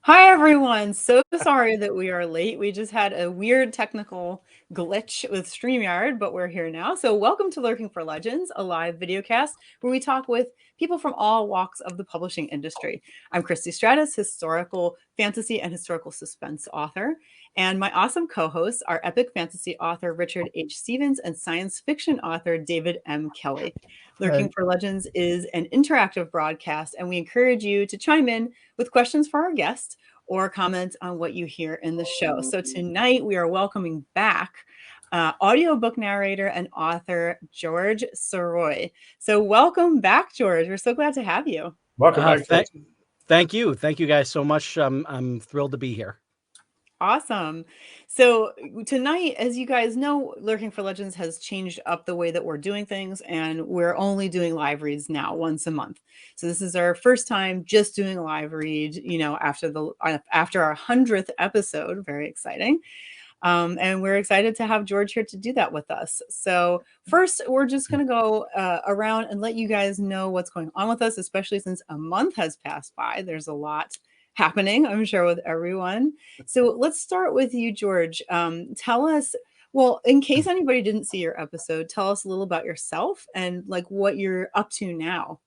Hi, everyone. So sorry that we are late. We just had a weird technical glitch with StreamYard, but we're here now. So, welcome to Lurking for Legends, a live videocast where we talk with people from all walks of the publishing industry. I'm Christie Stratus, historical fantasy and historical suspense author. And my awesome co hosts are epic fantasy author Richard H. Stevens and science fiction author David M. Kelly. Lurking Hey. for Legends is an interactive broadcast, and we encourage you to chime in with questions for our guests or comment on what you hear in the show. So tonight we are welcoming back audiobook narrator and author George Sirois. So welcome back, George. We're so glad to have you. Welcome back, Thank, George. thank you guys so much. I'm thrilled to be here. Awesome. So tonight, as you guys know, Lurking for Legends has changed up the way that we're doing things, and we're only doing live reads now once a month. So this is our first time just doing a live read, after our 100th episode. Very exciting. And we're excited to have George here to do that with us. So first, we're just going to go around and let you guys know what's going on with us, especially since a month has passed by. There's a lot happening, I'm sure, with everyone. So let's start with you, George. Tell us, well, in case anybody didn't see your episode, tell us a little about yourself and like what you're up to now.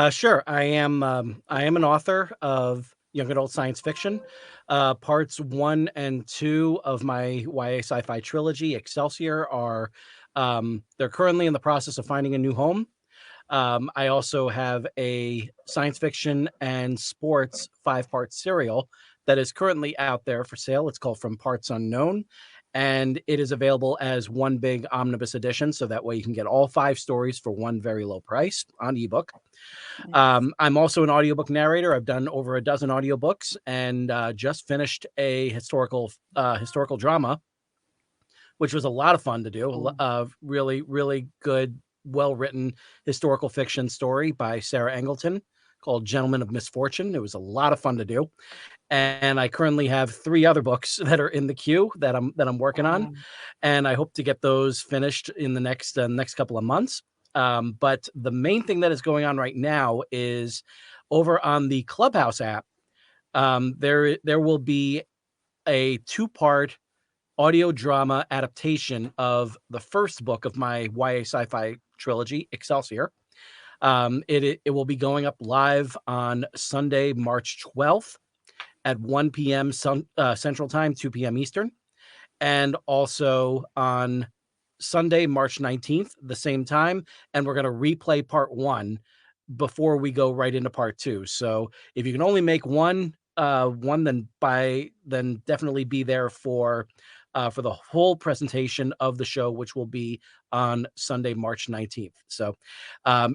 Sure. I am an author of young adult science fiction. Parts 1 and 2 of my YA sci-fi trilogy, Excelsior, are they're currently in the process of finding a new home. I also have a science fiction and sports 5-part serial that is currently out there for sale. It's called From Parts Unknown, and it is available as one big omnibus edition. So that way you can get all 5 stories for one very low price on ebook. I'm also an audiobook narrator. I've done over a dozen audiobooks and just finished a historical drama, which was a lot of fun to do. Really, really good, well-written historical fiction story by Sarah Angleton called Gentlemen of Misfortune. It was a lot of fun to do. And I currently have 3 other books that are in the queue that I'm working on, and I hope to get those finished in the next couple of months. But the main thing that is going on right now is over on the Clubhouse app. There will be a 2-part audio drama adaptation of the first book of my YA sci-fi trilogy, Excelsior. It will be going up live on Sunday, March 12th at 1 p.m. Central Time, 2 p.m. Eastern, and also on Sunday, March 19th, the same time. And we're going to replay part 1 before we go right into part 2. So if you can only make one, then definitely be there for the whole presentation of the show, which will be on Sunday, March 19th. So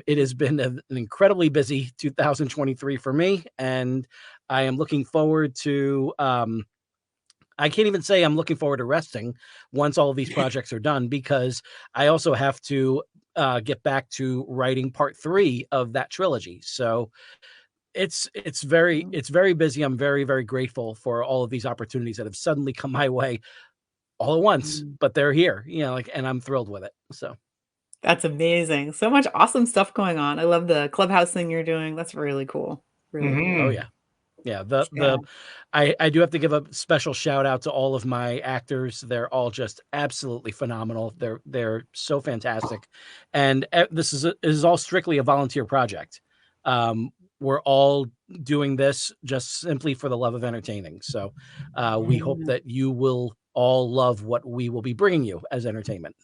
it has been an incredibly busy 2023 for me, and I am looking forward to I can't even say I'm looking forward to resting once all of these projects are done, because I also have to get back to writing part 3 of that trilogy. So it's very busy. I'm very, very grateful for all of these opportunities that have suddenly come my way all at once, but they're here, and I'm thrilled with it. So That's amazing. So much awesome stuff going on. I love the Clubhouse thing you're doing. That's really cool. Really cool. oh Mm-hmm. yeah. Yeah, Yeah. I do have to give a special shout out to all of my actors. They're all just absolutely phenomenal. They're so fantastic, and this is all strictly a volunteer project. We're all doing this just simply for the love of entertaining. So we hope Yeah. that you will all love what we will be bringing you as entertainment.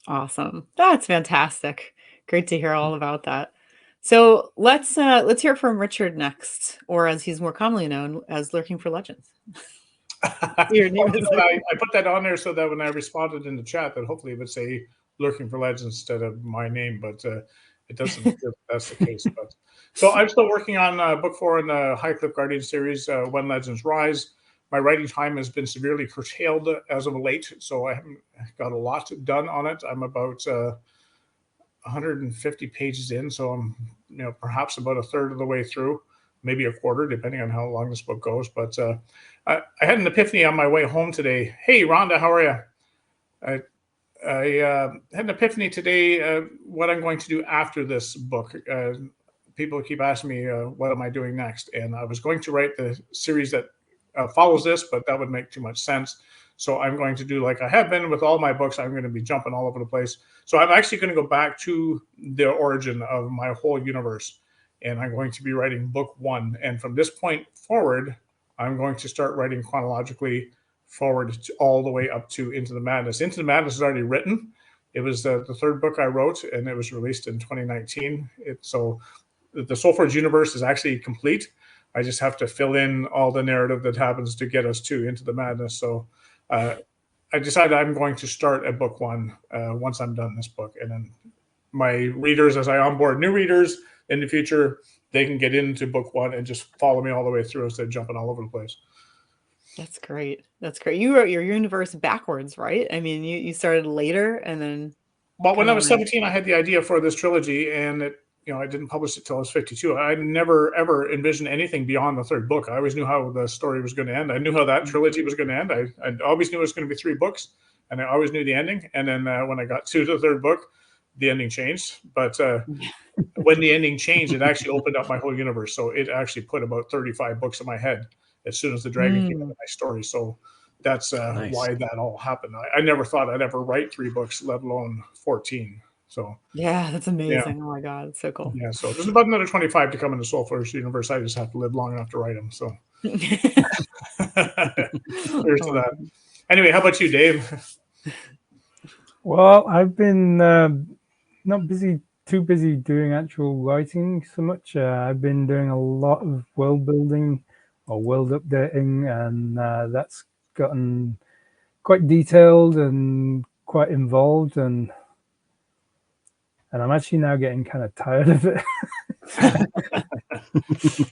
Awesome. That's fantastic. Great to hear all about that. So let's hear from Richard next, or as he's more commonly known as Lurking for Legends. Your Well, name is I put that on there so that when I responded in the chat, that hopefully it would say "Lurking for Legends" instead of my name, but it doesn't appear that's the case. But so I'm still working on book 4 in the High Cliff Guardian series, When Legends Rise. My writing time has been severely curtailed as of late, so I haven't got a lot done on it. I'm about 150 pages in, so I'm perhaps about a third of the way through, maybe a quarter, depending on how long this book goes. But I had an epiphany on my way home today. Hey, Rhonda, how are you? I had an epiphany today what I'm going to do after this book people keep asking me, what am I doing next? And I was going to write the series that follows this, but that would make too much sense. So I'm going to do like I have been with all my books. I'm going to be jumping all over the place. So I'm actually going to go back to the origin of my whole universe, and I'm going to be writing book one. And from this point forward, I'm going to start writing chronologically forward all the way up to Into the Madness. Into the Madness is already written. It was the third book I wrote, and it was released in 2019. So the Soulforge universe is actually complete. I just have to fill in all the narrative that happens to get us to Into the Madness. So I decided I'm going to start at book one once I'm done this book. And then my readers, as I onboard new readers in the future, they can get into book one and just follow me all the way through instead of jumping all over the place. That's great. That's great. You wrote your universe backwards, right? I mean, you started later and then. Well, when I was 17, I had the idea for this trilogy, and I didn't publish it till I was 52. I never ever envisioned anything beyond the third book. I always knew how the story was going to end. I knew how that trilogy was going to end. I always knew it was going to be 3 books, and I always knew the ending. And then when I got to the third book, the ending changed. But when the ending changed, it actually opened up my whole universe. So it actually put about 35 books in my head as soon as the dragon came into my story. So that's Nice. why that all happened. I never thought I'd ever write 3 books, let alone 14. So yeah, that's amazing. Yeah. Oh my God, it's so cool. Yeah, so there's about another 25 to come in the Soulforge universe. I just have to live long enough to write them. So here's to that. Anyway, how about you, Dave? Well, I've been not too busy doing actual writing so much. I've been doing a lot of world building or world updating, and that's gotten quite detailed and quite involved, and I'm actually now getting kind of tired of it.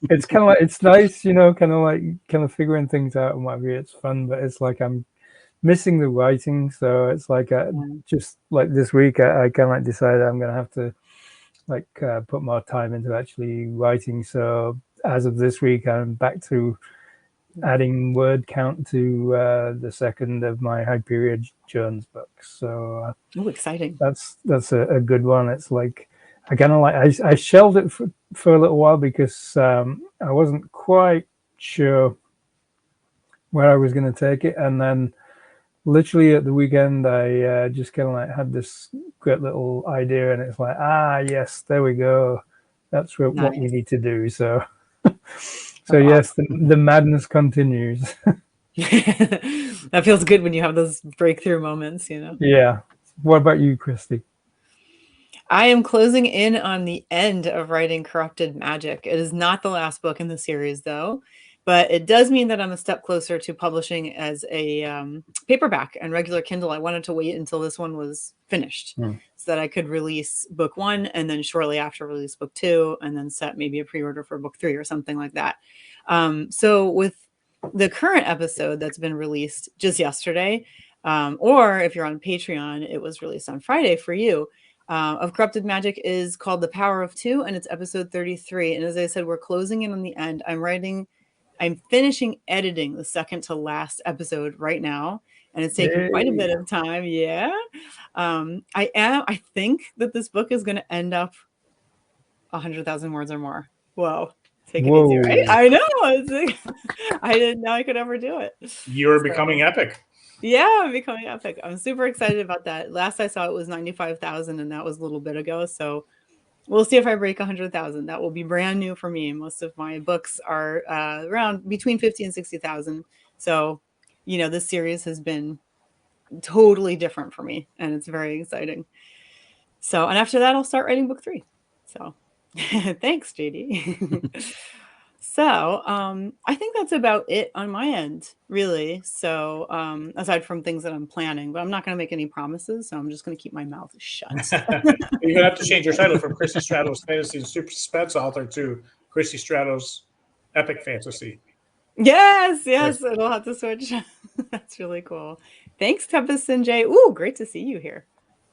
It's kind of like, it's nice, kind of figuring things out and whatever. It's fun, but it's like I'm missing the writing. So it's like just like this week, I kind of like decided I'm going to have to put more time into actually writing. So as of this week, I'm back to adding word count to the second of my Hyperion Jones books. So exciting! That's a good one. It's like I kind of like I shelved it for a little while because I wasn't quite sure where I was going to take it, and then literally at the weekend I just kind of like had this great little idea, and it's like, yes, there we go. That's what we need to do. So. So yes, the madness continues. That feels good when you have those breakthrough moments, Yeah. What about you, Christie? I am closing in on the end of writing Corrupted Magic. It is not the last book in the series, though, but it does mean that I'm a step closer to publishing as a paperback and regular Kindle. I wanted to wait until this one was finished so that I could release book 1 and then shortly after release book 2 and then set maybe a pre-order for book 3 or something like that. So with the current episode that's been released just yesterday, or if you're on Patreon, it was released on Friday for you, of Corrupted Magic is called The Power of Two, and it's episode 33. And as I said, we're closing in on the end. I'm finishing editing the second to last episode right now, and it's taking quite a bit of time. Yeah. I think that this book is going to end up 100,000 words or more. Whoa. Take it easy, right? I know. I didn't know I could ever do it. You're becoming epic. Yeah, I'm becoming epic. I'm super excited about that. Last I saw it was 95,000, and that was a little bit ago. So we'll see if I break 100,000. That will be brand new for me. Most of my books are around between 50 and 60,000. So, this series has been totally different for me, and it's very exciting. So, and after that, I'll start writing book 3. So, thanks, JD. So I think that's about it on my end, really. So aside from things that I'm planning, but I'm not going to make any promises. So I'm just going to keep my mouth shut. You're going to have to change your title from Christie Stratos Fantasy Super Suspense Author to Christie Stratos Epic Fantasy. Yes. It'll have to switch. That's really cool. Thanks, Tempest and Jay. Ooh, great to see you here.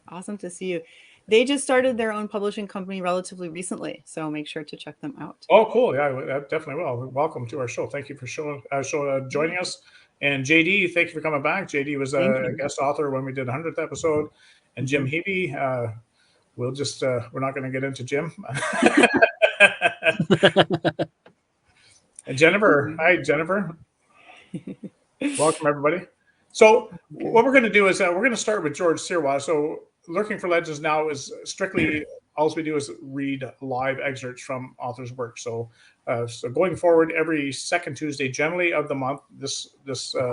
Awesome to see you. They just started their own publishing company relatively recently, so make sure to check them out. Oh, cool. Yeah, I definitely will. Welcome to our show. Thank you for joining us. And JD, thank you for coming back. JD was a guest author when we did the 100th episode. And Jim Hebe, we're not going to get into Jim. And Jennifer, hi, Jennifer. Welcome, everybody. So what we're going to do is we're going to start with George Sirois. So Lurking for Legends now is strictly, all we do is read live excerpts from authors' work. So so going forward, every second Tuesday, generally of the month, this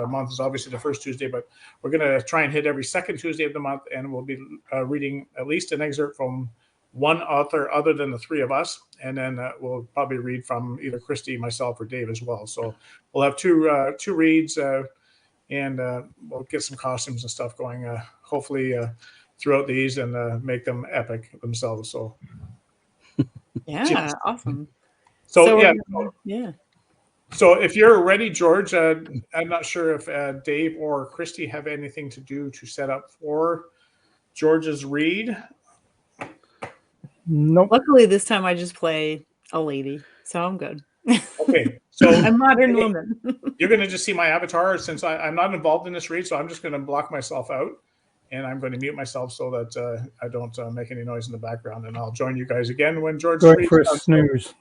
month is obviously the first Tuesday, but we're going to try and hit every second Tuesday of the month, and we'll be reading at least an excerpt from one author other than the three of us, and then we'll probably read from either Christie, myself, or Dave as well. So we'll have two reads, and we'll get some costumes and stuff going, hopefully throughout these, and make them epic themselves. So Yeah, awesome. So yeah, yeah. So if you're ready, George, I'm not sure if Dave or Christie have anything to do to set up for George's read. Nope. Luckily, this time I just play a lady, so I'm good. Okay, so a modern woman. You're going to just see my avatar since I'm not involved in this read, so I'm just going to block myself out, and I'm going to mute myself so that I don't make any noise in the background, and I'll join you guys again when George going for a snooze.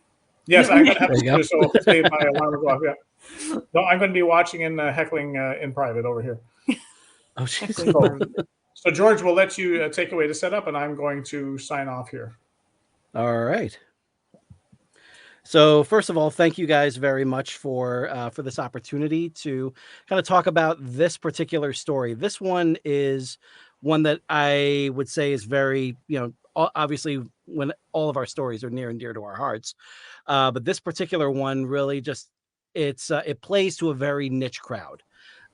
Yes, I'm going to have a snooze, so hopefully my alarm will go off. Yeah. No, I'm going to be watching and heckling in private over here. Oh, jeez. So George, we'll let you take away the setup, and I'm going to sign off here. All right. So first of all, thank you guys very much for this opportunity to kind of talk about this particular story. This one is one that I would say is very, obviously when all of our stories are near and dear to our hearts, but this particular one really just it plays to a very niche crowd.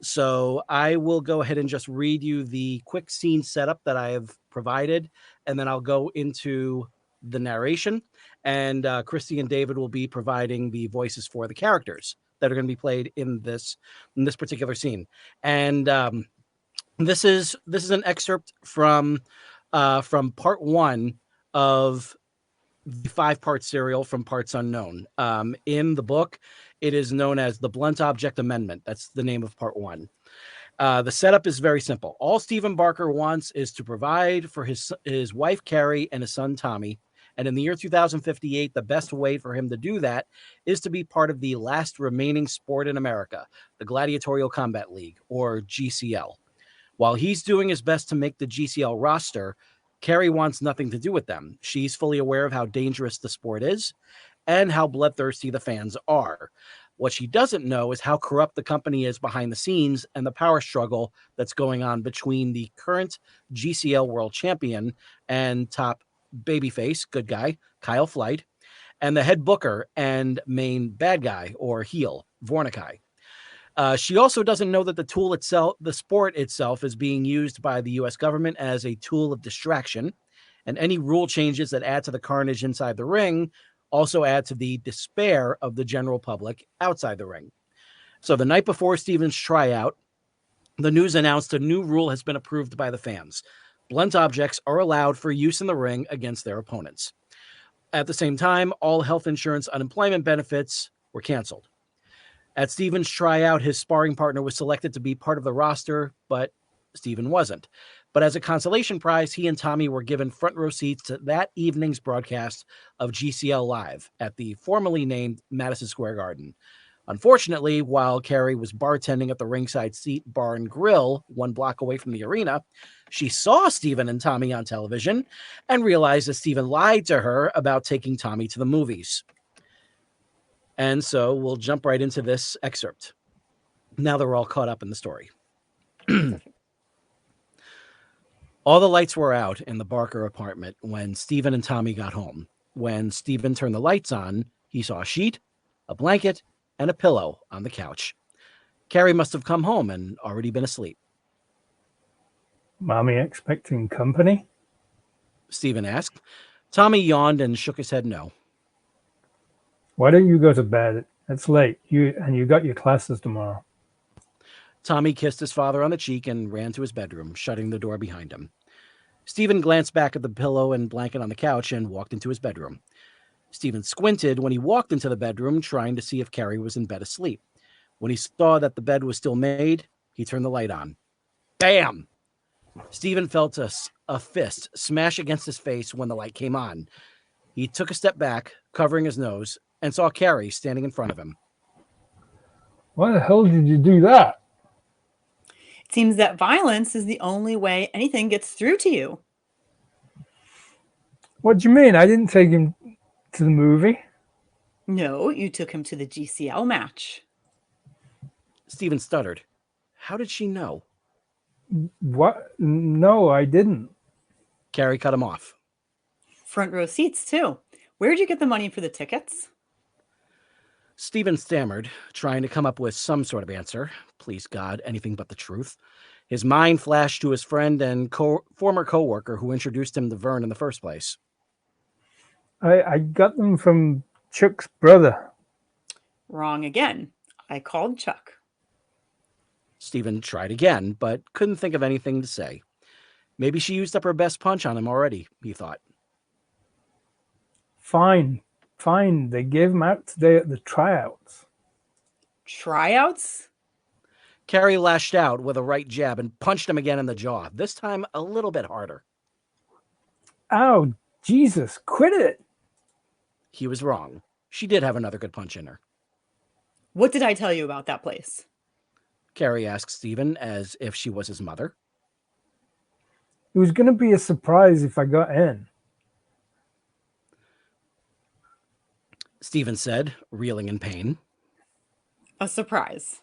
So I will go ahead and just read you the quick scene setup that I have provided, and then I'll go into the narration, and Christie and David will be providing the voices for the characters that are going to be played in this particular scene. And this is an excerpt from part one of the 5-part serial from Parts Unknown. In the book, it is known as the Blunt Object Amendment. That's the name of part one. The setup is very simple. All Stephen Barker wants is to provide for his wife, Carrie, and his son, Tommy. And in the year 2058, the best way for him to do that is to be part of the last remaining sport in America, the Gladiatorial Combat League, or GCL. While he's doing his best to make the GCL roster, Carrie wants nothing to do with them. She's fully aware of how dangerous the sport is and how bloodthirsty the fans are. What she doesn't know is how corrupt the company is behind the scenes and the power struggle that's going on between the current GCL world champion and top babyface, good guy, Kyle Flight, and the head booker and main bad guy, or heel, Vornikai. She also doesn't know that the sport itself is being used by the U.S. government as a tool of distraction, and any rule changes that add to the carnage inside the ring also add to the despair of the general public outside the ring. So the night before Stephen's tryout, the news announced a new rule has been approved by the fans. Blunt objects are allowed for use in the ring against their opponents. At the same time, all health insurance unemployment benefits were canceled. At Stephen's tryout, his sparring partner was selected to be part of the roster, but Stephen wasn't. But as a consolation prize, he and Tommy were given front row seats to that evening's broadcast of GCL Live at the formerly named Madison Square Garden. Unfortunately, while Carrie was bartending at the ringside seat bar and grill 1 block away from the arena, she saw Stephen and Tommy on television and realized that Stephen lied to her about taking Tommy to the movies. And so we'll jump right into this excerpt. Now that we're all caught up in the story. All the lights were out in the Barker apartment when Stephen and Tommy got home. When Stephen turned the lights on, he saw a sheet, a blanket, and a pillow on the couch. Carrie must have come home and already been asleep. Mommy expecting company? Stephen asked. Tommy yawned and shook his head no. Why don't you go to bed? It's late. You got your classes tomorrow. Tommy kissed his father on the cheek and ran to his bedroom, shutting the door behind him. Stephen glanced back at the pillow and blanket on the couch and walked into his bedroom. Stephen squinted when he walked into the bedroom, trying to see if Carrie was in bed asleep. When he saw that the bed was still made, he turned the light on. Bam! Stephen felt a fist smash against his face when the light came on. He took a step back, covering his nose, and saw Carrie standing in front of him. Why the hell did you do that? It seems that violence is the only way anything gets through to you. What do you mean? I didn't take him to the movie. No, you took him to the GCL match. Stephen stuttered. How did she know? What? No, I didn't. Carrie cut him off. Front row seats, too. Where'd you get the money for the tickets? Stephen stammered, trying to come up with some sort of answer. Please God, anything but the truth. His mind flashed to his friend and former co-worker who introduced him to Vern in the first place. I got them from Chuck's brother. Wrong again. I called Chuck. Stephen tried again, but couldn't think of anything to say. Maybe she used up her best punch on him already, he thought. Fine. They gave him out today at the tryouts. Tryouts? Carrie lashed out with a right jab and punched him again in the jaw, this time a little bit harder. Ow, Jesus, quit it. He was wrong. She did have another good punch in her. What did I tell you about that place? Carrie asked Stephen as if she was his mother. It was going to be a surprise if I got in. Stephen said, reeling in pain. A surprise.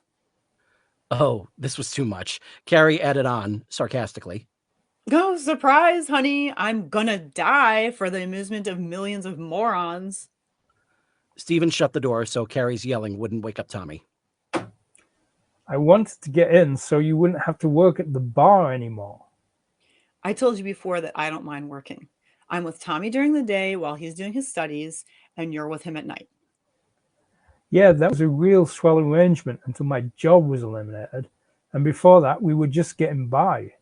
Oh, this was too much. Carrie added on, sarcastically. Oh, surprise, honey. I'm gonna die for the amusement of millions of morons. Stephen shut the door so Carrie's yelling wouldn't wake up Tommy. I wanted to get in so you wouldn't have to work at the bar anymore. I told you before that I don't mind working. I'm with Tommy during the day while he's doing his studies, and you're with him at night. Yeah, that was a real swell arrangement until my job was eliminated. And before that, we were just getting by.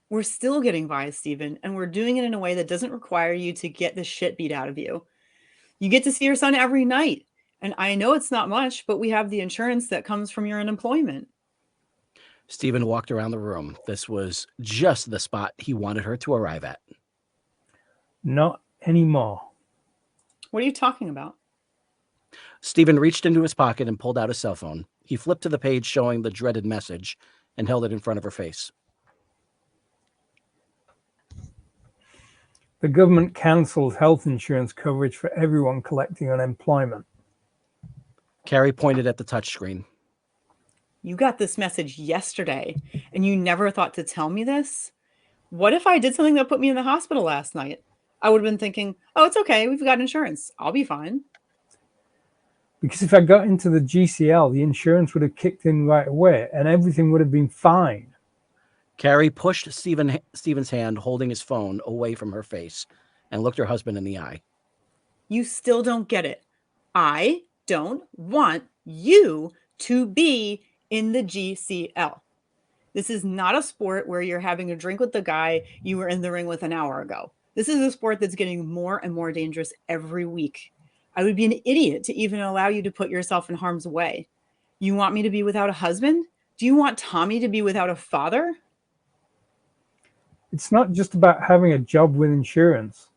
We're still getting by, Stephen, and we're doing it in a way that doesn't require you to get the shit beat out of you. You get to see your son every night. And I know it's not much, but we have the insurance that comes from your unemployment. Stephen walked around the room. This was just the spot he wanted her to arrive at. Not anymore. What are you talking about? Stephen reached into his pocket and pulled out his cell phone. He flipped to the page showing the dreaded message and held it in front of her face. The government cancelled health insurance coverage for everyone collecting unemployment. Carrie pointed at the touchscreen. You got this message yesterday, and you never thought to tell me this? What if I did something that put me in the hospital last night? I would have been thinking, oh, it's okay. We've got insurance. I'll be fine. Because if I got into the GCL, the insurance would have kicked in right away and everything would have been fine. Carrie pushed Stephen's hand holding his phone away from her face and looked her husband in the eye. You still don't get it. I don't want you to be in the GCL. This is not a sport where you're having a drink with the guy you were in the ring with an hour ago. This is a sport that's getting more and more dangerous every week. I would be an idiot to even allow you to put yourself in harm's way. You want me to be without a husband? Do you want Tommy to be without a father? It's not just about having a job with insurance.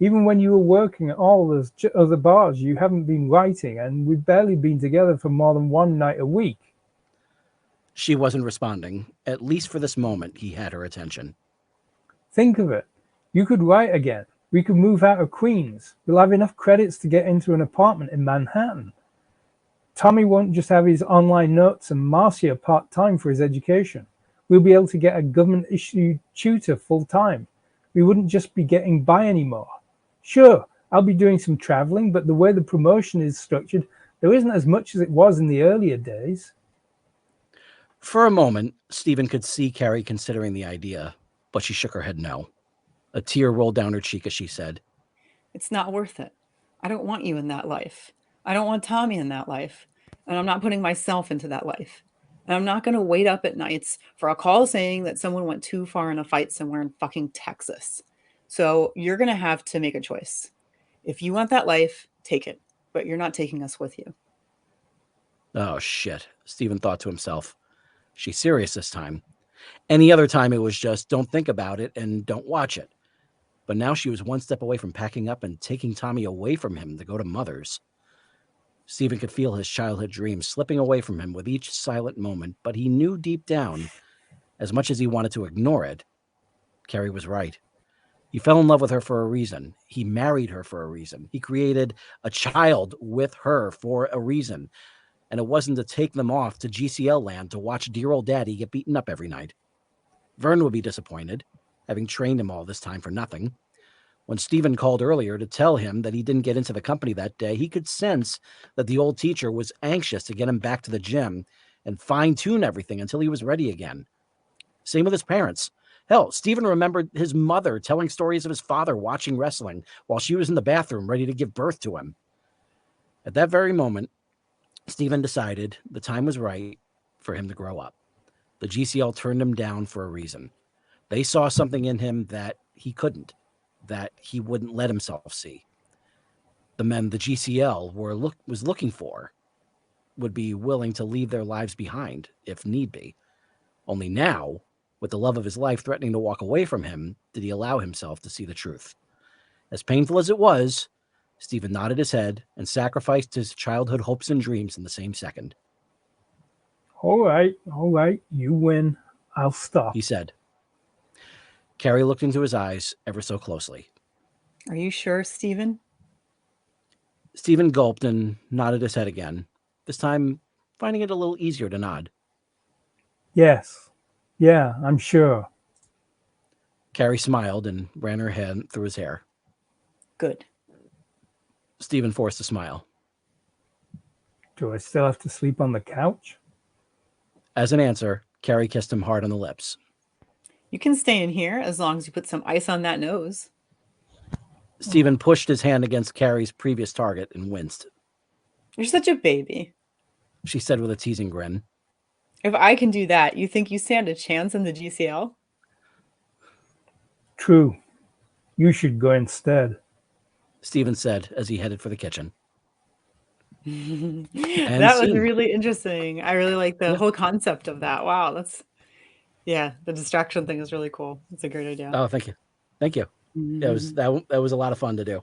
Even when you were working at all those other bars, you haven't been writing, and we've barely been together for more than one night a week. She wasn't responding. At least for this moment, he had her attention. Think of it. You could write again. We could move out of Queens. We'll have enough credits to get into an apartment in Manhattan. Tommy won't just have his online notes and Marcia part-time for his education. We'll be able to get a government-issued tutor full-time. We wouldn't just be getting by anymore. Sure, I'll be doing some traveling, but the way the promotion is structured, there isn't as much as it was in the earlier days. For a moment, Stephen could see Carrie considering the idea, but she shook her head no. A tear rolled down her cheek as she said, It's not worth it. I don't want you in that life. I don't want Tommy in that life. And I'm not putting myself into that life. And I'm not going to wait up at nights for a call saying that someone went too far in a fight somewhere in fucking Texas. So you're going to have to make a choice. If you want that life, take it. But you're not taking us with you. oh shit, Stephen thought to himself. She's serious this time. Any other time it was just don't think about it and don't watch it. But now she was one step away from packing up and taking Tommy away from him to go to Mother's. Stephen could feel his childhood dreams slipping away from him with each silent moment, but he knew deep down, as much as he wanted to ignore it, Carrie was right. He fell in love with her for a reason. He married her for a reason. He created a child with her for a reason. And it wasn't to take them off to GCL land to watch dear old daddy get beaten up every night. Vern would be disappointed, having trained him all this time for nothing. When Stephen called earlier to tell him that he didn't get into the company that day, he could sense that the old teacher was anxious to get him back to the gym and fine-tune everything until he was ready again. Same with his parents. Hell, Stephen remembered his mother telling stories of his father watching wrestling while she was in the bathroom ready to give birth to him. At that very moment, Stephen decided the time was right for him to grow up. The GCL turned him down for a reason. They saw something in him that he couldn't, that he wouldn't let himself see. The men the GCL was looking for would be willing to leave their lives behind if need be. Only now, with the love of his life threatening to walk away from him, did he allow himself to see the truth. As painful as it was, Stephen nodded his head and sacrificed his childhood hopes and dreams in the same second. All right, you win. I'll stop, He said. Carrie looked into his eyes ever so closely. Are you sure, Stephen? Stephen gulped and nodded his head again, this time finding it a little easier to nod. Yes. Yeah, I'm sure. Carrie smiled and ran her hand through his hair. Good. Stephen forced a smile. Do I still have to sleep on the couch? As an answer, Carrie kissed him hard on the lips. You can stay in here as long as you put some ice on that nose. Stephen pushed his hand against Carrie's previous target and winced. You're such a baby. She said with a teasing grin. If I can do that, you think you stand a chance in the GCL? True. You should go instead. Stephen said as he headed for the kitchen. That was really interesting. I really like the whole concept of that. Wow, the distraction thing is really cool. It's a great idea. Oh, thank you. Thank you. That was a lot of fun to do.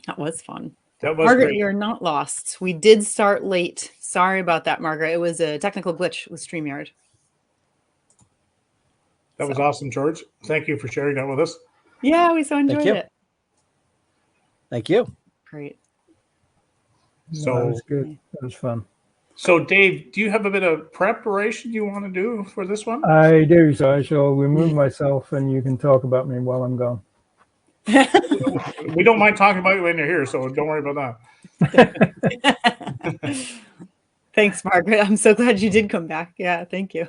That was fun. That was Margaret, great. you're not lost. We did start late. Sorry about that, Margaret. It was a technical glitch with StreamYard. That was awesome, George. Thank you for sharing that with us. Yeah, we so enjoyed it. Thank you. Great. So that was good. That was fun. So, Dave, do you have a bit of preparation you want to do for this one? I do, so I shall remove myself and you can talk about me while I'm gone. We don't mind talking about you when you're here, so don't worry about that. Thanks, Margaret. I'm so glad you did come back. Yeah, thank you.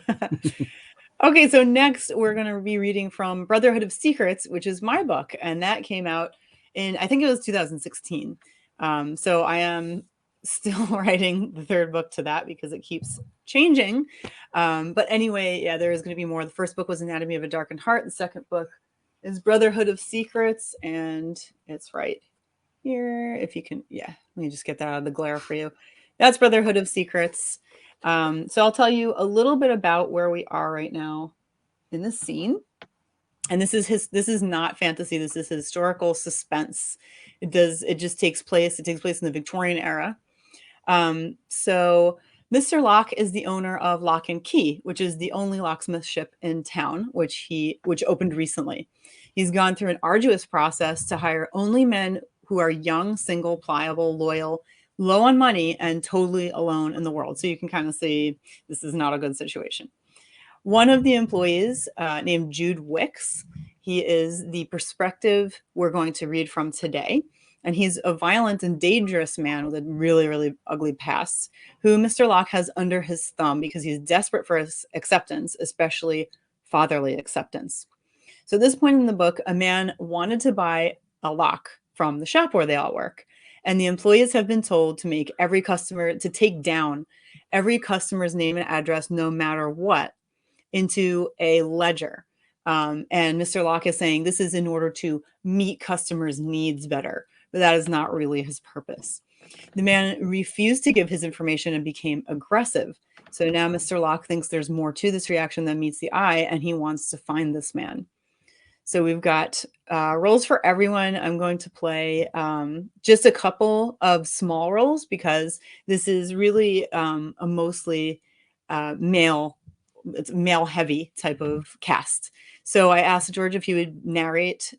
Okay, so next we're going to be reading from Brotherhood of Secrets, which is my book, and that came out in, I think it was 2016. So I am still writing the third book to that because it keeps changing. But anyway, yeah, there is going to be more. The first book was Anatomy of a Darkened Heart. The second book is Brotherhood of Secrets, and it's right here. If you can, yeah, let me just get that out of the glare for you. That's Brotherhood of Secrets. So I'll tell you a little bit about where we are right now in the scene. And this is not fantasy. This is historical suspense. It just takes place in the Victorian era. So Mr. Locke is the owner of Lock and Key, which is the only locksmith ship in town, which opened recently. He's gone through an arduous process to hire only men who are young, single, pliable, loyal, low on money, and totally alone in the world. So you can kind of see this is not a good situation. One of the employees named Jude Wicks, he is the perspective we're going to read from today. And he's a violent and dangerous man with a really, really ugly past who Mr. Locke has under his thumb because he's desperate for his acceptance, especially fatherly acceptance. So at this point in the book, a man wanted to buy a lock from the shop where they all work. And the employees have been told to take down every customer's name and address, no matter what, into a ledger. And Mr. Locke is saying this is in order to meet customers' needs better, but that is not really his purpose. The man refused to give his information and became aggressive. So now Mr. Locke thinks there's more to this reaction than meets the eye, and he wants to find this man. So we've got roles for everyone. I'm going to play just a couple of small roles because this is really a mostly male, it's male heavy type of cast. So I asked George if he would narrate.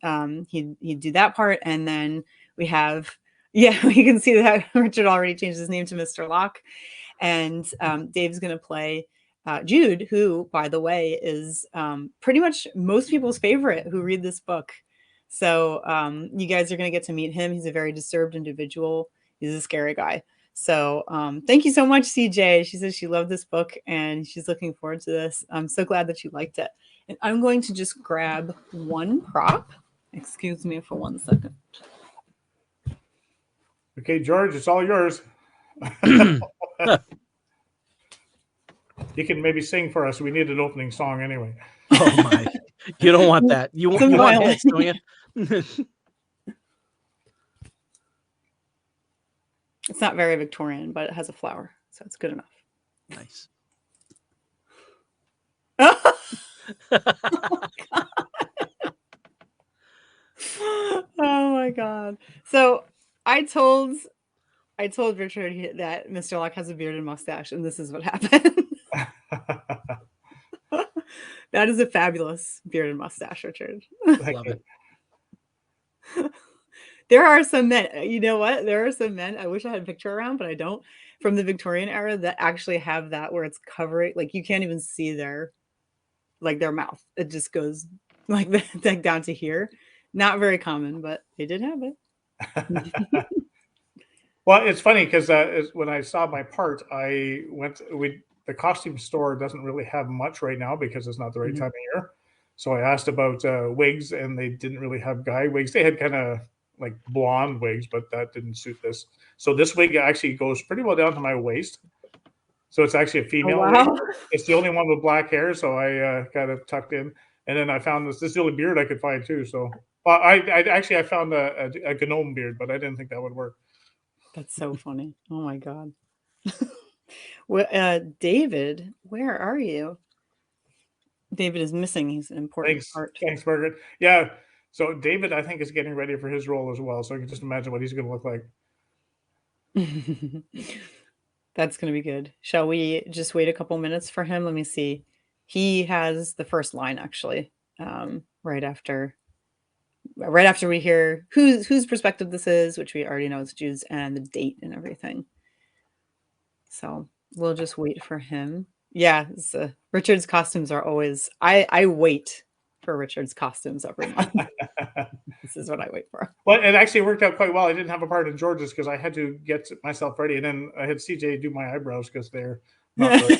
He'd do that part, and then we have, yeah, you can see that Richard already changed his name to Mr. Locke, and Dave's going to play Jude, who, by the way, is pretty much most people's favorite who read this book. So you guys are going to get to meet him. He's a very disturbed individual. He's a scary guy. So thank you so much, CJ. She says she loved this book and she's looking forward to this. I'm so glad that you liked it. And I'm going to just grab one prop. Excuse me for 1 second. Okay, George, it's all yours. You can maybe sing for us. We need an opening song anyway. Oh my! You don't want that. You want hits, don't you? It's not very Victorian, but it has a flower, so it's good enough. Nice. Oh my god! So I told Richard that Mr. Locke has a beard and mustache, and this is what happened. That is a fabulous beard and mustache, Richard. Love it. There are some men, you know what? There are some men, I wish I had a picture around, but I don't, from the Victorian era that actually have that where it's covering, like you can't even see their mouth. It just goes like down to here. Not very common, but they did have it. Well, it's funny because when I saw my part, the costume store doesn't really have much right now because it's not the right time of year. So I asked about wigs, and they didn't really have guy wigs. They had kind of like blonde wigs, but that didn't suit this. So this wig actually goes pretty well down to my waist. So it's actually a female wig. It's the only one with black hair, so I got it tucked in. And then I found this is the only beard I could find too. So I found a gnome beard, but I didn't think that would work. That's so funny. Oh my god. Well, David, where are you? David is missing. He's an important part. Thanks, Margaret. Yeah. So David, I think, is getting ready for his role as well. So I can just imagine what he's going to look like. That's going to be good. Shall we just wait a couple minutes for him? Let me see. He has the first line actually, right after we hear whose perspective this is, which we already know is Jude's, and the date and everything. So we'll just wait for him. Yeah, Richard's costumes are always. I wait for Richard's costumes every month. This is what I wait for. Well, it actually worked out quite well. I didn't have a part in George's because I had to get myself ready, and then I had CJ do my eyebrows because they're not very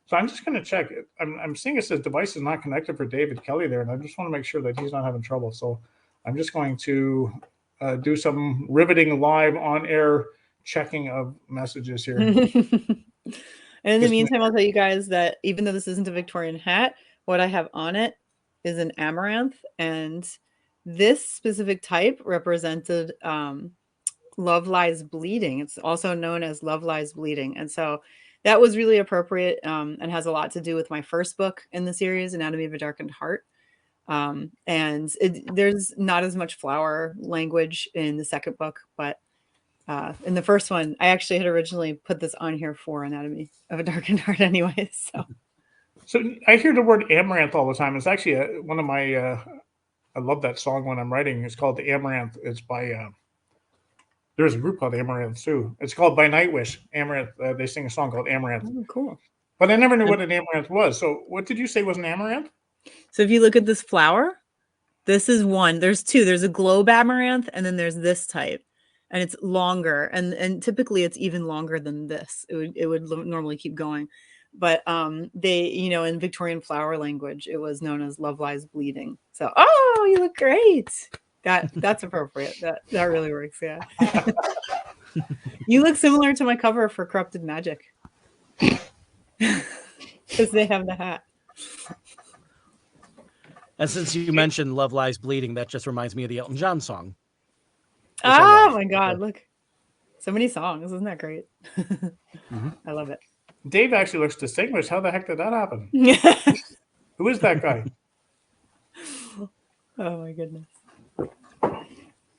So I'm just going to check it. I'm seeing it says device is not connected for David Kelly there, and I just want to make sure that he's not having trouble. So I'm just going to do some riveting live on-air checking of messages here. And in the meantime, I'll tell you guys that even though this isn't a Victorian hat, what I have on it is an amaranth, and this specific type represented Love Lies Bleeding. It's also known as Love Lies Bleeding, and so that was really appropriate and has a lot to do with my first book in the series, Anatomy of a Darkened Heart. And there's not as much flower language in the second book, but in the first one, I actually had originally put this on here for Anatomy of a Darkened Heart anyway. So I hear the word amaranth all the time. It's actually one of my, I love that song when I'm writing. It's called The Amaranth. It's by, there's a group called Amaranth too. It's called By Nightwish. Amaranth. They sing a song called Amaranth. Oh, cool. But I never knew what an amaranth was. So what did you say was an amaranth? So if you look at this flower, this is one. There's two. There's a globe amaranth, and then there's this type. And it's longer, and typically it's even longer than this. It would normally keep going, but they, in Victorian flower language, it was known as Love Lies Bleeding. So, oh, you look great. That's appropriate. That really works. Yeah. You look similar to my cover for Corrupted Magic because they have the hat. And since you mentioned Love Lies Bleeding, that just reminds me of the Elton John song. Oh my God, look. So many songs. Isn't that great? I love it. Dave actually looks distinguished. How the heck did that happen? Who is that guy? Oh my goodness.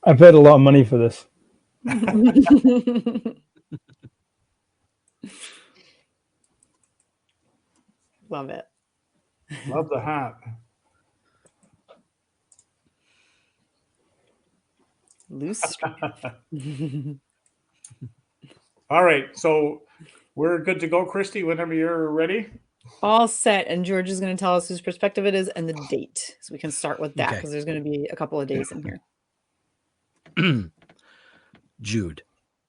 I paid a lot of money for this. Love it. Love the hat. Loose strip. All right, so we're good to go, Christy, whenever you're ready. All set. And George is going to tell us whose perspective it is and the date. So we can start with that Okay. because there's going to be a couple of days in here. Jude,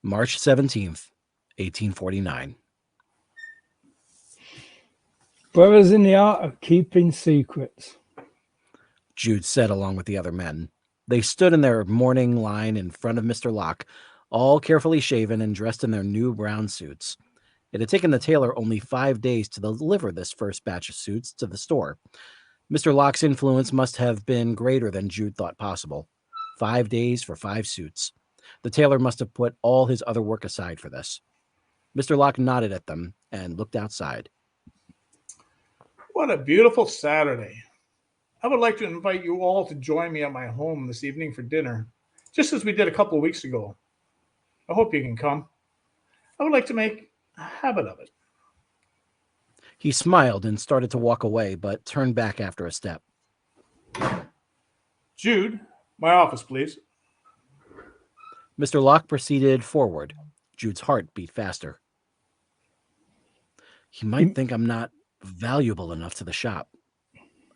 March 17th, 1849. Brothers in the art of keeping secrets. Jude said along with the other men. They stood in their morning line in front of Mr. Locke, all carefully shaven and dressed in their new brown suits. It had taken the tailor only 5 days to deliver this first batch of suits to the store. Mr. Locke's influence must have been greater than Jude thought possible. 5 days for 5 suits. The tailor must have put all his other work aside for this. Mr. Locke nodded at them and looked outside. What a beautiful Saturday. I would like to invite you all to join me at my home this evening for dinner, just as we did a couple of weeks ago. I hope you can come. I would like to make a habit of it. He smiled and started to walk away, but turned back after a step. Jude, my office, please. Mr. Locke proceeded forward. Jude's heart beat faster. He might think I'm not valuable enough to the shop.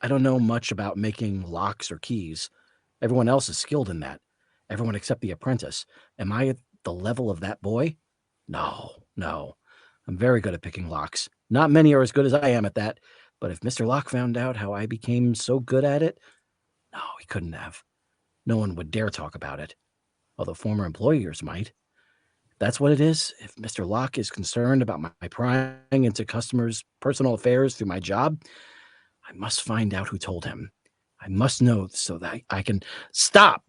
I don't know much about making locks or keys. Everyone else is skilled in that. Everyone except the apprentice. Am I at the level of that boy? No. I'm very good at picking locks. Not many are as good as I am at that. But if Mr. Locke found out how I became so good at it, no, he couldn't have. No one would dare talk about it. Although former employers might. That's what it is. If Mr. Locke is concerned about my prying into customers' personal affairs through my job, I must find out who told him. I must know so that I can stop.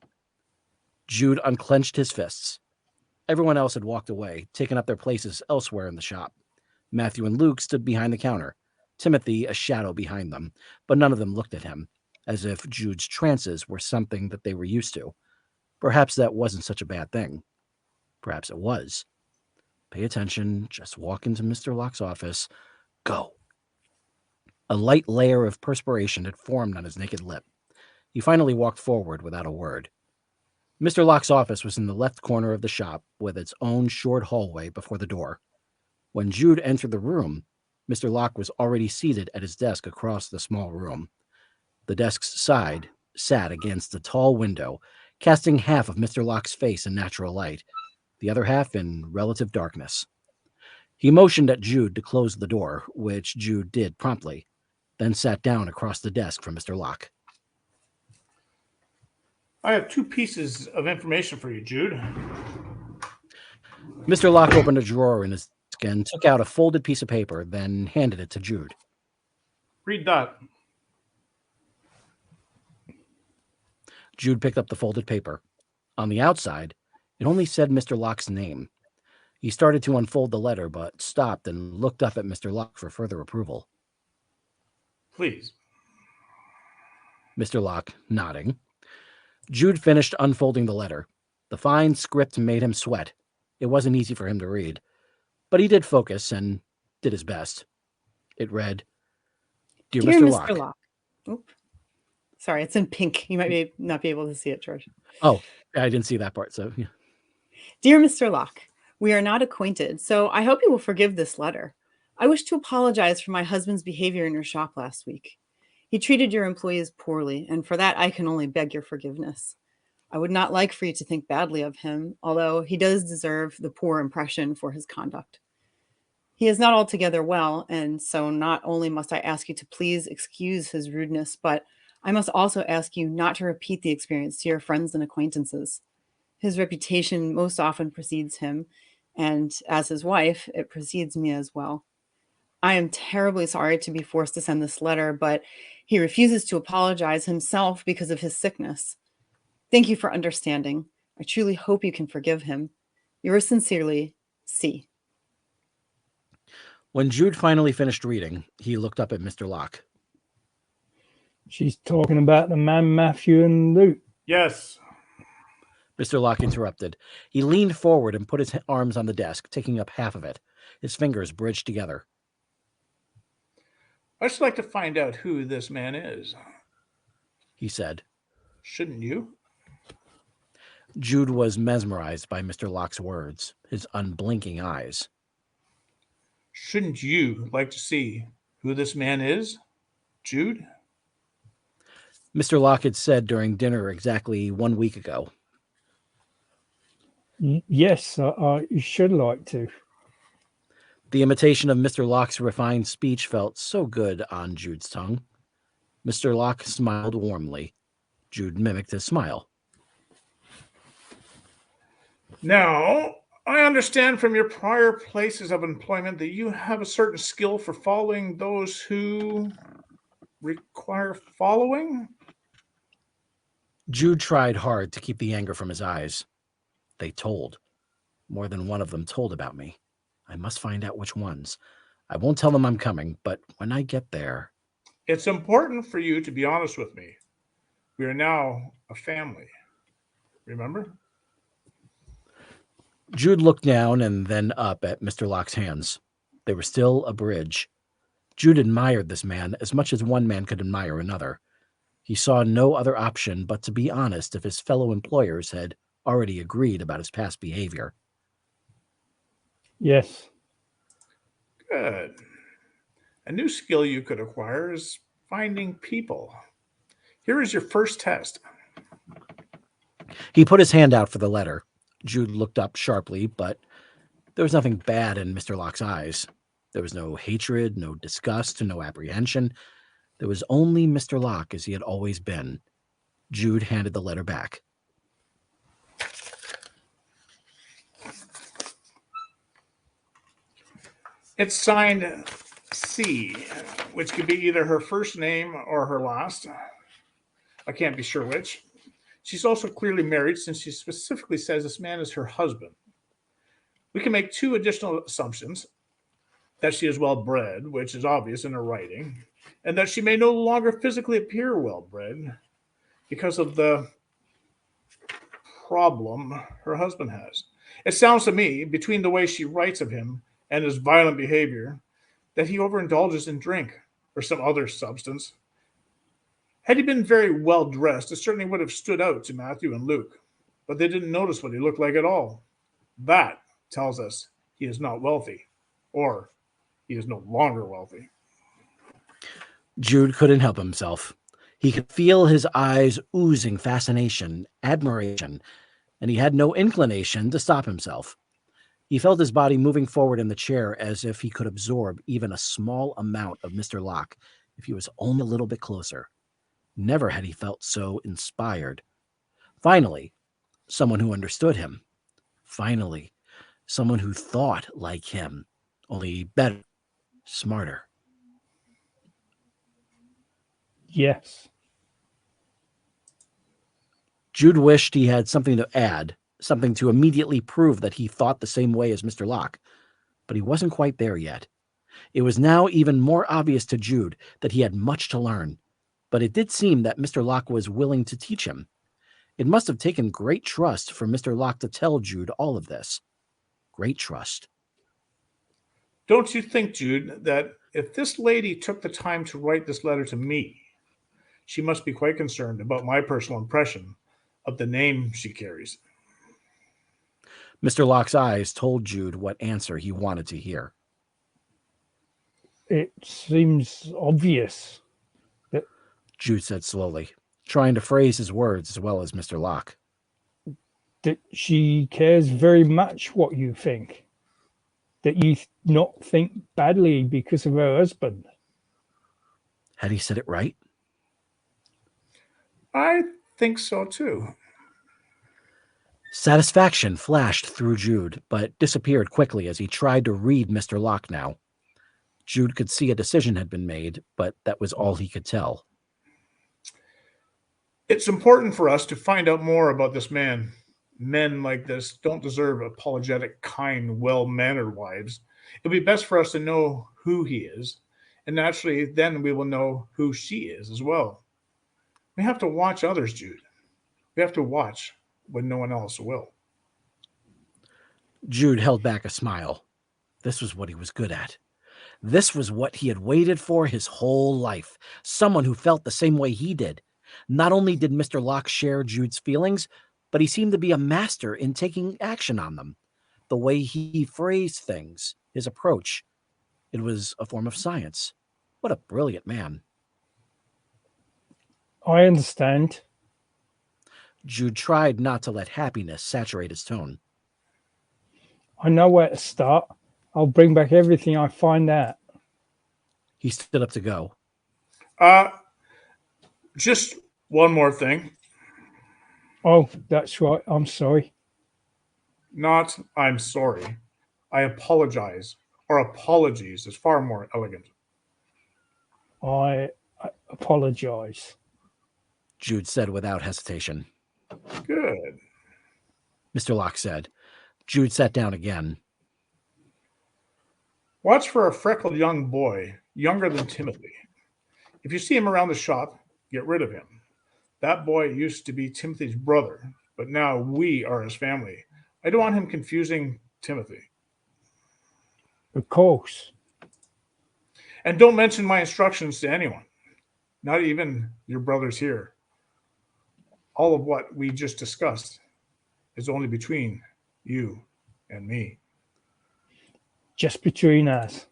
Jude unclenched his fists. Everyone else had walked away, taken up their places elsewhere in the shop. Matthew and Luke stood behind the counter, Timothy a shadow behind them, but none of them looked at him, as if Jude's trances were something that they were used to. Perhaps that wasn't such a bad thing. Perhaps it was. Pay attention, just walk into Mr. Locke's office. Go. A light layer of perspiration had formed on his naked lip. He finally walked forward without a word. Mr. Locke's office was in the left corner of the shop, with its own short hallway before the door. When Jude entered the room, Mr. Locke was already seated at his desk across the small room. The desk's side sat against a tall window, casting half of Mr. Locke's face in natural light, the other half in relative darkness. He motioned at Jude to close the door, which Jude did promptly, then sat down across the desk from Mr. Locke. I have 2 pieces of information for you, Jude. Mr. Locke opened a drawer in his desk and took out a folded piece of paper, then handed it to Jude. Read that. Jude picked up the folded paper. On the outside, it only said Mr. Locke's name. He started to unfold the letter, but stopped and looked up at Mr. Locke for further approval. Please. Mr. Locke, nodding. Jude finished unfolding the letter. The fine script made him sweat. It wasn't easy for him to read, but he did focus and did his best. It read, Dear Mr. Locke. Oop. Sorry, it's in pink. You might not be able to see it, George. Oh, I didn't see that part, so yeah. Dear Mr. Locke, we are not acquainted, so I hope you will forgive this letter. I wish to apologize for my husband's behavior in your shop last week. He treated your employees poorly, and for that I can only beg your forgiveness. I would not like for you to think badly of him, although he does deserve the poor impression for his conduct. He is not altogether well, and so not only must I ask you to please excuse his rudeness, but I must also ask you not to repeat the experience to your friends and acquaintances. His reputation most often precedes him, and as his wife, it precedes me as well. I am terribly sorry to be forced to send this letter, but he refuses to apologize himself because of his sickness. Thank you for understanding. I truly hope you can forgive him. Yours sincerely, C. When Jude finally finished reading, he looked up at Mr. Locke. She's talking about the man Matthew and Luke. Yes. Mr. Locke interrupted. He leaned forward and put his arms on the desk, taking up half of it. His fingers bridged together. I'd just like to find out who this man is, He said. Shouldn't you? Jude was mesmerized by Mr. Locke's words, his unblinking eyes. Shouldn't you like to see who this man is, Jude? Mr. Locke had said during dinner exactly 1 week ago. Yes, I should like to. The imitation of Mr. Locke's refined speech felt so good on Jude's tongue. Mr. Locke smiled warmly. Jude mimicked his smile. Now, I understand from your prior places of employment that you have a certain skill for following those who require following? Jude tried hard to keep the anger from his eyes. They told. More than one of them told about me. I must find out which ones. I won't tell them I'm coming, but when I get there... It's important for you to be honest with me. We are now a family. Remember? Jude looked down and then up at Mr. Locke's hands. They were still a bridge. Jude admired this man as much as one man could admire another. He saw no other option but to be honest if his fellow employers had already agreed about his past behavior. Yes. Good. A new skill you could acquire is finding people. Here is your first test. He put his hand out for the letter. Jude looked up sharply, but there was nothing bad in Mr. Locke's eyes. There was no hatred, no disgust, no apprehension. There was only Mr. Locke as he had always been. Jude handed the letter back. It's signed C, which could be either her first name or her last. I can't be sure which. She's also clearly married since she specifically says this man is her husband. We can make two additional assumptions: that she is well bred, which is obvious in her writing, and that she may no longer physically appear well bred because of the problem her husband has. It sounds to me, between the way she writes of him and his violent behavior, that he overindulges in drink or some other substance. Had he been very well dressed, it certainly would have stood out to Matthew and Luke, but they didn't notice what he looked like at all. That tells us he is not wealthy, or he is no longer wealthy. Jude couldn't help himself. He could feel his eyes oozing fascination, admiration, and he had no inclination to stop himself. He felt his body moving forward in the chair as if he could absorb even a small amount of Mr. Locke if he was only a little bit closer. Never had he felt so inspired. Finally, someone who understood him. Finally, someone who thought like him, only better, smarter. Yes. Jude wished he had something to add, something to immediately prove that he thought the same way as Mr. Locke, but he wasn't quite there yet. It was now even more obvious to Jude that he had much to learn, but it did seem that Mr. Locke was willing to teach him. It must have taken great trust for Mr. Locke to tell Jude all of this. Great trust. Don't you think, Jude, that if this lady took the time to write this letter to me, she must be quite concerned about my personal impression of the name she carries? Mr. Locke's eyes told Jude what answer he wanted to hear. It seems obvious. Jude said slowly, trying to phrase his words as well as Mr. Locke. That she cares very much what you think. That you not think badly because of her husband. Had he said it right? I think so too. Satisfaction flashed through Jude, but disappeared quickly as he tried to read Mr. Locke now. Jude could see a decision had been made, but that was all he could tell. It's important for us to find out more about this man. Men like this don't deserve apologetic, kind, well-mannered wives. It'll be best for us to know who he is, and naturally then we will know who she is as well. We have to watch others, Jude. We have to watch when no one else will. Jude held back a smile. This was what he was good at. This was what he had waited for his whole life. Someone who felt the same way he did. Not only did Mr. Locke share Jude's feelings, but he seemed to be a master in taking action on them. The way he phrased things, his approach, it was a form of science. What a brilliant man. I understand. Jude tried not to let happiness saturate his tone. I know where to start. I'll bring back everything I find out. He stood up to go. Just one more thing. Oh, that's right. I'm sorry. Not I'm sorry. I apologize. Or apologies is far more elegant. I apologize. Jude said without hesitation. Good. Mr. Locke said. Jude sat down again. Watch for a freckled young boy, younger than Timothy. If you see him around the shop, get rid of him. That boy used to be Timothy's brother, but now we are his family. I don't want him confusing Timothy. Of course. And don't mention my instructions to anyone, not even your brothers here. All of what we just discussed is only between you and me. Just between us.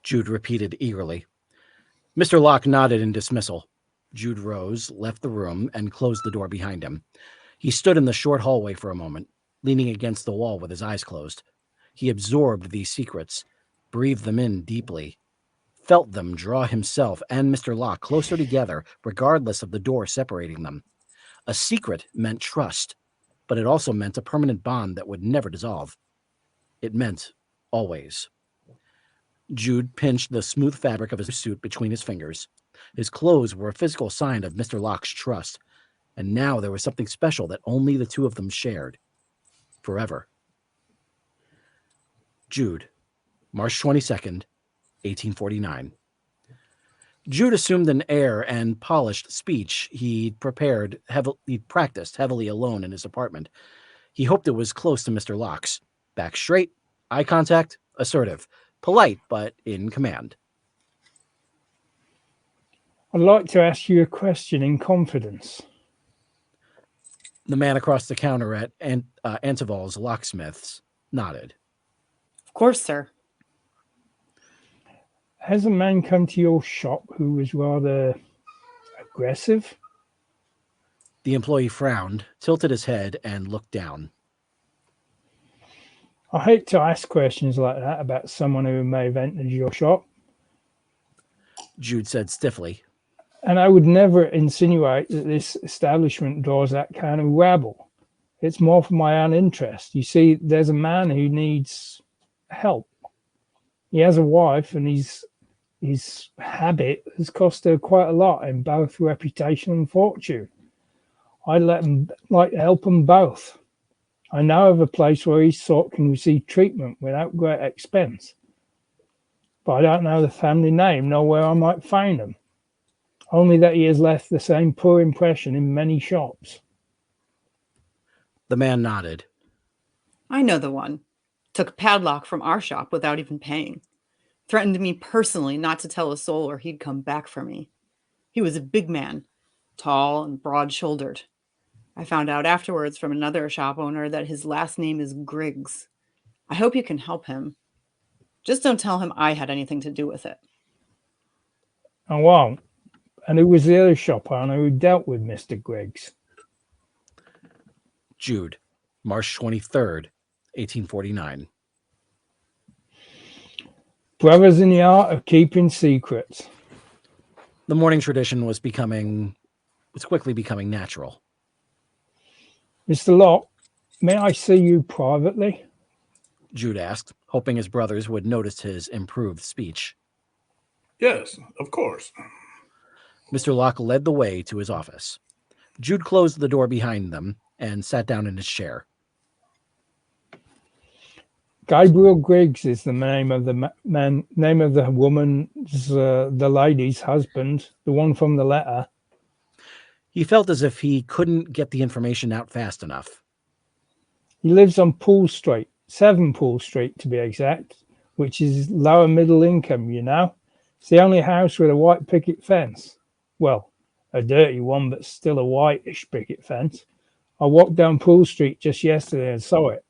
Jude repeated eagerly. Mr. Locke nodded in dismissal. Jude rose, left the room, and closed the door behind him. He stood in the short hallway for a moment, leaning against the wall with his eyes closed. He absorbed these secrets, breathed them in deeply, felt them draw himself and Mr. Locke closer together, regardless of the door separating them. A secret meant trust, but it also meant a permanent bond that would never dissolve. It meant always. Jude pinched the smooth fabric of his suit between his fingers. His clothes were a physical sign of Mr. Locke's trust, and now there was something special that only the two of them shared. Forever. Jude, March 22nd, 1849. Jude assumed an air and polished speech he'd practiced heavily alone in his apartment. He hoped it was close to Mr. Locke's. Back straight, eye contact, assertive, polite, but in command. I'd like to ask you a question in confidence. The man across the counter at Antival's locksmiths nodded. Of course, sir. Has a man come to your shop who was rather aggressive? The employee frowned, tilted his head, and looked down. I hate to ask questions like that about someone who may have entered your shop. Jude said stiffly. And I would never insinuate that this establishment draws that kind of rabble. It's more for my own interest. You see, there's a man who needs help. He has a wife, and his habit has cost her quite a lot in both reputation and fortune. I'd like to help them both. I know of a place where each sort can receive treatment without great expense, but I don't know the family name nor where I might find them. Only that he has left the same poor impression in many shops. The man nodded. I know the one. Took a padlock from our shop without even paying. Threatened me personally not to tell a soul or he'd come back for me. He was a big man, tall and broad-shouldered. I found out afterwards from another shop owner that his last name is Griggs. I hope you can help him. Just don't tell him I had anything to do with it. I won't. And who was the other shop owner who dealt with Mr. Griggs? Jude, March 23rd, 1849. Brothers in the art of keeping secrets. The morning tradition was quickly becoming natural. Mr. Locke, may I see you privately? Jude asked, hoping his brothers would notice his improved speech. Yes, of course. Mr. Locke led the way to his office. Jude closed the door behind them and sat down in his chair. Gabriel Griggs is the name of the name of the woman's, the lady's husband, the one from the letter. He felt as if he couldn't get the information out fast enough. He lives on Pool Street, 7 Pool Street to be exact, which is lower middle income, you know. It's the only house with a white picket fence. Well, a dirty one, but still a whitish picket fence. I walked down Pool Street just yesterday and saw it.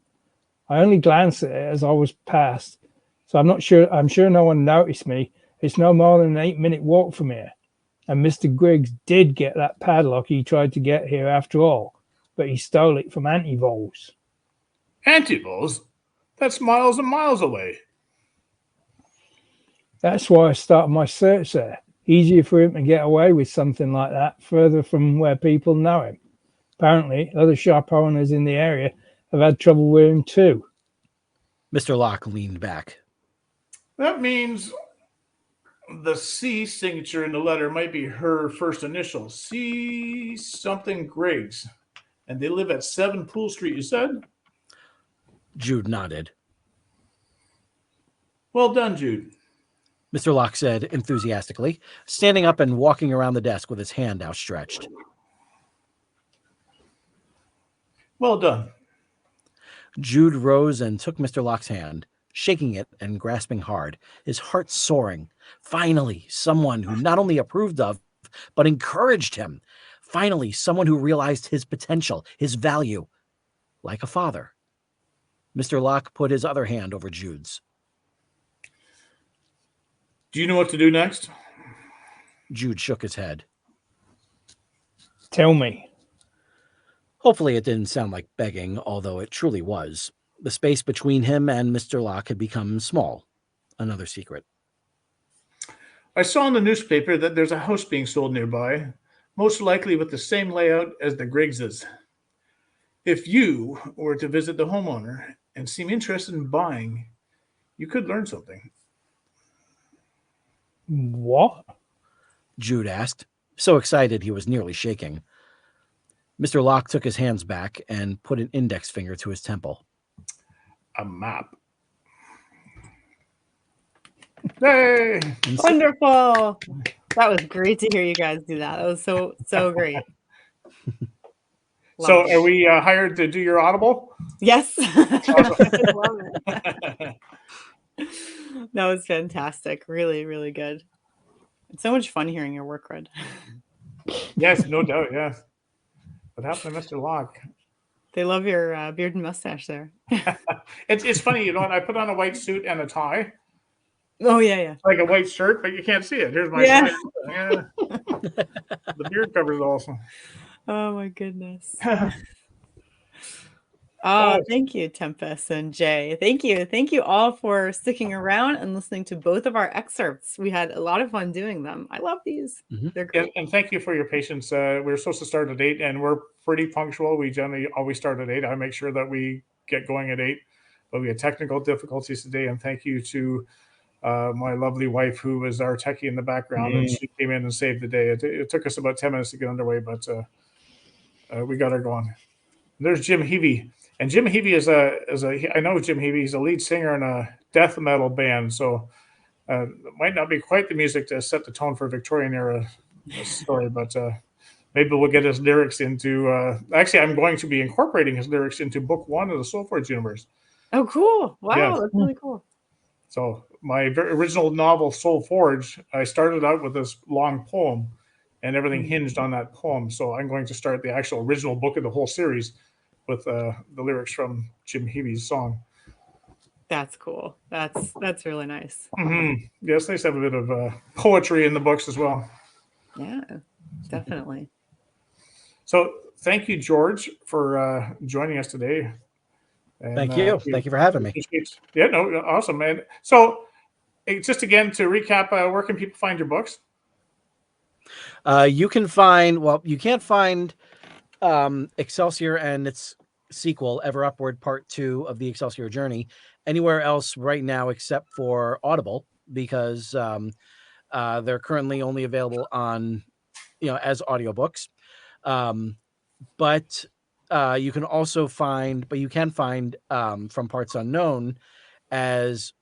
I only glanced at it as I was past, so I'm sure no one noticed me. It's no more than an 8-minute walk from here. And Mr. Griggs did get that padlock he tried to get here after all, but he stole it from Antivols. Antivols? That's miles and miles away. That's why I started my search there. Easier for him to get away with something like that further from where people know him. Apparently, other shop owners in the area have had trouble with him too. Mr. Locke leaned back. That means the C signature in the letter might be her first initial. C something Griggs. And they live at 7 Pool Street, you said? Jude nodded. Well done, Jude. Mr. Locke said enthusiastically, standing up and walking around the desk with his hand outstretched. Well done. Jude rose and took Mr. Locke's hand, shaking it and grasping hard, his heart soaring. Finally, someone who not only approved of, but encouraged him. Finally, someone who realized his potential, his value, like a father. Mr. Locke put his other hand over Jude's. Do you know what to do next? Jude shook his head. Tell me. Hopefully it didn't sound like begging, although it truly was. The space between him and Mr. Locke had become small. Another secret. I saw in the newspaper that there's a house being sold nearby, most likely with the same layout as the Griggses. If you were to visit the homeowner and seem interested in buying, you could learn something. What? Jude asked, so excited he was nearly shaking. Mr. Locke took his hands back and put an index finger to his temple. A map. Yay! Wonderful. That was great to hear you guys do that. That was so great. So are we hired to do your Audible? Yes. Awesome. Love it. That was fantastic. Really, really good. It's so much fun hearing your work, Red. Yes, no doubt, yes. What happened to Mr. Locke? They love your beard and mustache there. It's funny, you know what? I put on a white suit and a tie. Oh, yeah. Like a white shirt, but you can't see it. Here's my tie. Yeah. The beard covers it also. Oh, my goodness. Oh, thank you, Tempest and Jay. Thank you. Thank you all for sticking around and listening to both of our excerpts. We had a lot of fun doing them. I love these. Mm-hmm. They're great. And thank you for your patience. We were supposed to start at 8, and we're pretty punctual. We generally always start at 8. I make sure that we get going at 8. But we had technical difficulties today, and thank you to my lovely wife, who was our techie in the background, and she came in and saved the day. It took us about 10 minutes to get underway, but we got her going. There's Jim Heavey. And Jim Heavey I know Jim Heavey. He's a lead singer in a death metal band, so it might not be quite the music to set the tone for a Victorian era story, but maybe we'll get his lyrics into. Actually, I'm going to be incorporating his lyrics into book 1 of the Soulforge universe. Oh, cool! Wow, Yes. That's really cool. So my original novel, Soulforge, I started out with this long poem, and everything hinged on that poem. So I'm going to start the actual original book of the whole series with the lyrics from Jim Heavey's song. That's cool. That's really nice. Mm-hmm. Yeah, it's nice to have a bit of poetry in the books as well. Yeah, definitely. So thank you, George, for joining us today. And, thank you. Thank you for having me. Yeah, no, awesome, man. So just again, to recap, where can people find your books? You can't find Excelsior and its sequel, Ever Upward Part 2 of the Excelsior Journey, anywhere else right now except for Audible, because they're currently only available on, as audiobooks. But you can also find, From Parts Unknown as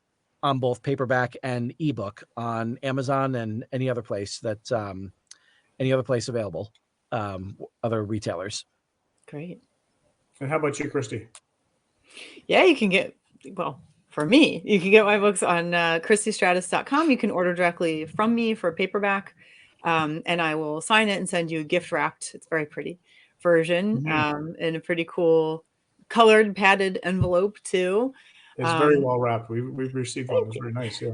on both paperback and ebook on Amazon and any other place available. other retailers. Great. And how about you, Christy? Yeah, you can get, well, for me, you can get my books on christiestratus.com. You can order directly from me for paperback, and I will sign it and send you a gift wrapped, it's very pretty, version, in a pretty cool colored padded envelope too. It's very well wrapped. We've received one. It's very nice. Yeah.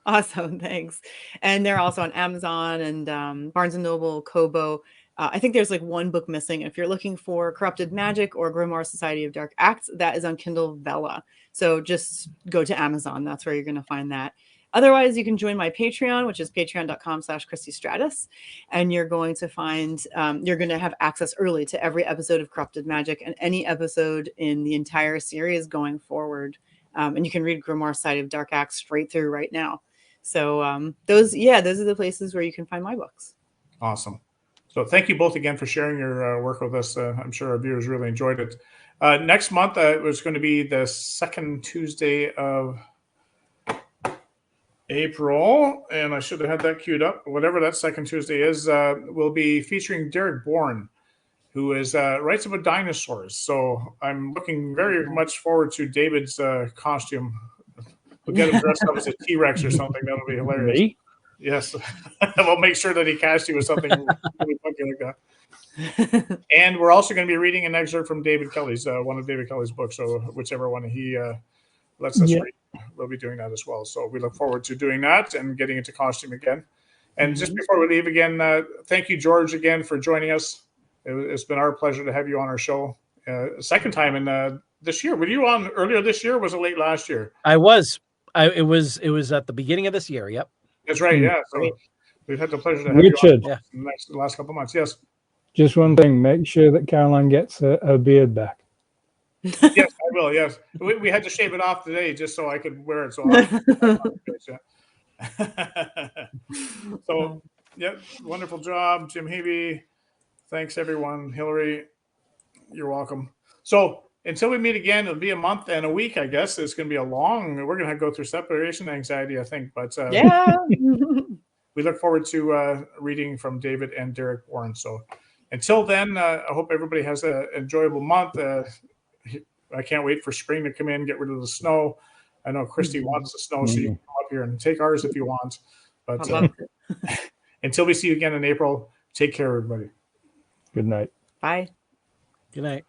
Awesome, thanks. And they're also on Amazon and Barnes & Noble, Kobo. I think there's like one book missing. If you're looking for Corrupted Magic or Grimoire Society of Dark Acts, that is on Kindle Vella. So just go to Amazon. That's where you're going to find that. Otherwise, you can join my Patreon, which is patreon.com/ChristieStratus. And you're going to find, you're going to have access early to every episode of Corrupted Magic and any episode in the entire series going forward. And you can read Grimoire Society of Dark Acts straight through right now. So those are the places where you can find my books. Awesome. So thank you both again for sharing your work with us. I'm sure our viewers really enjoyed it. Next month, it was going to be the second Tuesday of April, and I should have had that queued up. Whatever that second Tuesday is, we'll be featuring Derek Bourne, who is writes about dinosaurs. So I'm looking very much forward to David's costume. We'll get him dressed up as a T-Rex or something. That'll be hilarious. Me? Yes. We'll make sure that he casts you with something really funky like that. And we're also going to be reading an excerpt from David Kelly's, one of David Kelly's books. So whichever one he lets us read, we'll be doing that as well. So we look forward to doing that and getting into costume again. And just before we leave again, thank you, George, again for joining us. It's been our pleasure to have you on our show. Second time in this year. Were you on earlier this year? Or was it late last year? I was. It was at the beginning of this year. Yep. That's right. Yeah. So we've had the pleasure to have Richard, you on in the last couple of months. Yes. Just one thing: make sure that Caroline gets her beard back. Yes, I will. Yes, we had to shave it off today just so I could wear it. So, yeah, wonderful job, Jim Hebe. Thanks, everyone. Hillary, you're welcome. So until we meet again, it'll be a month and a week, I guess. It's going to be we're going to go through separation anxiety, I think. But we look forward to reading from David and Derek Warren. So until then, I hope everybody has an enjoyable month. I can't wait for spring to come in, get rid of the snow. I know Christy wants the snow, so you can come up here and take ours if you want. But until we see you again in April, take care, everybody. Good night. Bye. Good night.